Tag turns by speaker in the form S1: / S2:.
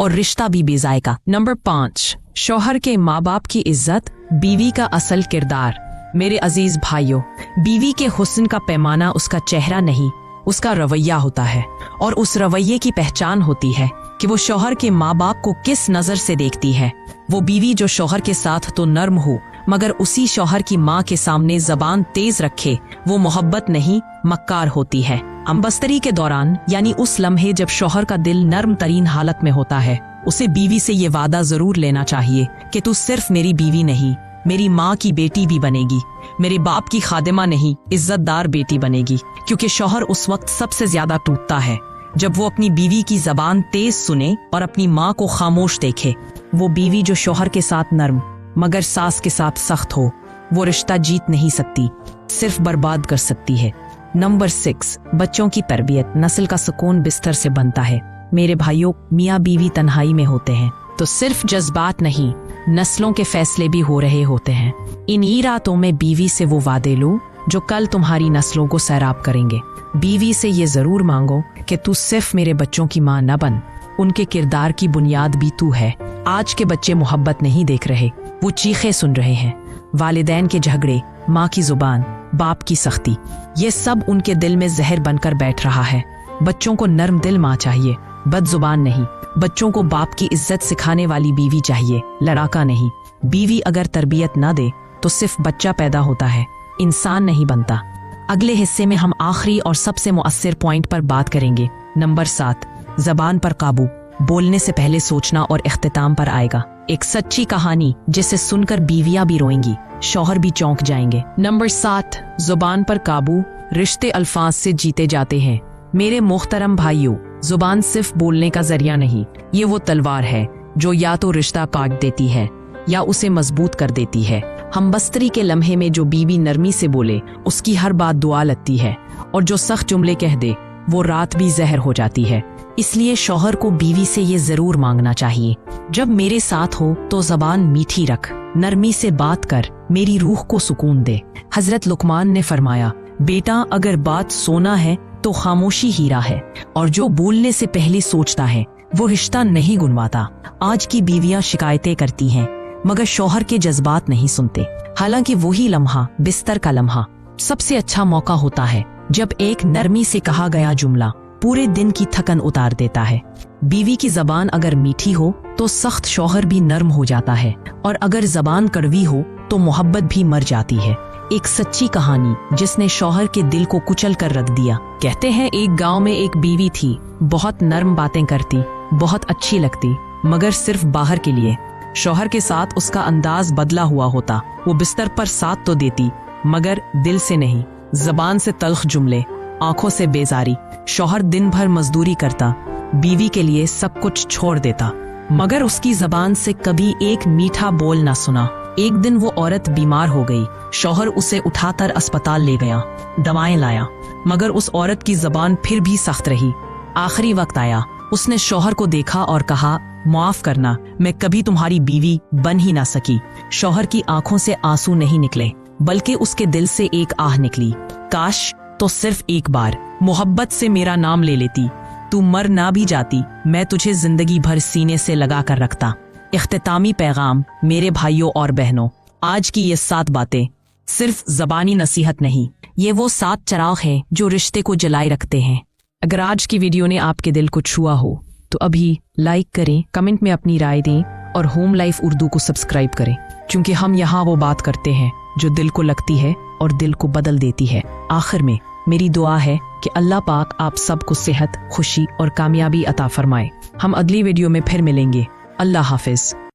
S1: और रिश्ता भी बेजायका। नंबर 5, शौहर के माँ बाप की इज्जत, बीवी का असल किरदार। मेरे अजीज भाइयों, बीवी के हुस्न का पैमाना उसका चेहरा नहीं, उसका रवैया होता है। और उस रवैये की पहचान होती है कि वो शौहर के माँ बाप को किस नजर से देखती है। वो बीवी जो शौहर के साथ तो नर्म हो मगर उसी शौहर की माँ के सामने जबान तेज रखे, वो मोहब्बत नहीं मक्कार होती है। अम्बस्तरी के दौरान यानी उस लम्हे जब शौहर का दिल नर्म तरीन हालत में होता है, उसे बीवी से ये वादा जरूर लेना चाहिए कि तू सिर्फ मेरी बीवी नहीं, मेरी माँ की बेटी भी बनेगी, मेरे बाप की खादिमा नहीं, इज्जतदार बेटी बनेगी। क्योंकि शौहर उस वक्त सबसे ज्यादा टूटता है जब वो अपनी बीवी की जबान तेज सुने और अपनी माँ को खामोश देखे। वो बीवी जो शौहर के साथ नर्म मगर सास के साथ सख्त हो, वो रिश्ता जीत नहीं सकती, सिर्फ बर्बाद कर सकती है। नंबर 6, बच्चों की तरबियत, नस्ल का सुकून बिस्तर से बनता है। मेरे भाइयों, मियाँ बीवी तन्हाई में होते हैं तो सिर्फ जज्बात नहीं, नस्लों के फैसले भी हो रहे होते हैं। इन्हीं रातों में बीवी से वो वादे लो जो कल तुम्हारी नस्लों को सैराब करेंगे। बीवी से ये जरूर मांगो कि तू सिर्फ मेरे बच्चों की माँ न बन, उनके किरदार की बुनियाद भी तू है। आज के बच्चे मोहब्बत नहीं देख रहे, वो चीखें सुन रहे हैं। वालिदैन के झगड़े, माँ की जुबान, बाप की सख्ती, ये सब उनके दिल में जहर बनकर बैठ रहा है। बच्चों को नर्म दिल माँ चाहिए, बदजुबान नहीं। बच्चों को बाप की इज्जत सिखाने वाली बीवी चाहिए, लड़ाका नहीं। बीवी अगर तरबियत न दे तो सिर्फ बच्चा पैदा होता है, इंसान नहीं बनता। अगले हिस्से में हम आखिरी और सबसे मुअस्सिर पॉइंट पर बात करेंगे। नंबर 7, जबान पर काबू, बोलने से पहले सोचना और इख्तिताम पर आएगा एक सच्ची कहानी जिसे सुनकर बीवियां भी रोएंगी, शौहर भी चौंक जाएंगे। नंबर 7, जुबान पर काबू, रिश्ते अल्फाज से जीते जाते हैं। मेरे मोहतरम भाइयों, जुबान सिर्फ बोलने का जरिया नहीं, ये वो तलवार है जो या तो रिश्ता काट देती है या उसे मजबूत कर देती है। हम बस्तरी के लम्हे में जो बीवी नरमी से बोले उसकी हर बात दुआ लगती है, और जो सख्त जुमले कह दे वो रात भी जहर हो जाती है। इसलिए शौहर को बीवी से ये जरूर मांगना चाहिए, जब मेरे साथ हो तो जबान मीठी रख, नरमी से बात कर, मेरी रूह को सुकून दे। हजरत लुकमान ने फरमाया, बेटा अगर बात सोना है तो खामोशी हीरा है, और जो बोलने से पहले सोचता है वो रिश्ता नहीं गुनवाता। आज की बीवियां शिकायतें करती हैं मगर शौहर के जज्बात नहीं सुनते। हालांकि वही लम्हा, बिस्तर का लम्हा, सबसे अच्छा मौका होता है जब एक नरमी से कहा गया जुमला पूरे दिन की थकन उतार देता है। बीवी की जबान अगर मीठी हो तो सख्त शौहर भी नर्म हो जाता है, और अगर जबान कड़वी हो तो मोहब्बत भी मर जाती है। एक सच्ची कहानी जिसने शौहर के दिल को कुचल कर रख दिया। कहते हैं एक गांव में एक बीवी थी, बहुत नर्म बातें करती, बहुत अच्छी लगती, मगर सिर्फ बाहर के लिए। शौहर के साथ उसका अंदाज बदला हुआ होता, वो बिस्तर पर साथ तो देती मगर दिल से नहीं। जबान से तल्ख जुमले, आंखों से बेजारी। शौहर दिन भर मजदूरी करता, बीवी के लिए सब कुछ छोड़ देता, मगर उसकी जबान से कभी एक मीठा बोल ना सुना। एक दिन वो औरत बीमार हो गई, शौहर उसे उठाकर अस्पताल ले गया, दवाएं लाया, मगर उस औरत की जबान फिर भी सख्त रही। आखिरी वक्त आया, उसने शौहर को देखा और कहा, माफ करना, मैं कभी तुम्हारी बीवी बन ही ना सकी। शौहर की आंखों से आंसू नहीं निकले, बल्कि उसके दिल से एक आह निकली, काश तो सिर्फ एक बार मोहब्बत से मेरा नाम ले लेती, तू मर ना भी जाती, मैं तुझे जिंदगी भर सीने से लगा कर रखता। इख्तितामी पैगाम, मेरे भाइयों और बहनों, आज की ये 7 बातें सिर्फ जबानी नसीहत नहीं, ये वो 7 चिराग हैं जो रिश्ते को जलाए रखते हैं। अगर आज की वीडियो ने आपके दिल को छुआ हो तो अभी लाइक करें, कमेंट में अपनी राय दें और होम लाइफ उर्दू को सब्सक्राइब करें, क्योंकि हम यहाँ वो बात करते हैं जो दिल को लगती है और दिल को बदल देती है। आखिर में मेरी दुआ है कि अल्लाह पाक आप सबको सेहत, खुशी और कामयाबी अता फरमाए। हम अगली वीडियो में फिर मिलेंगे। अल्लाह हाफिज।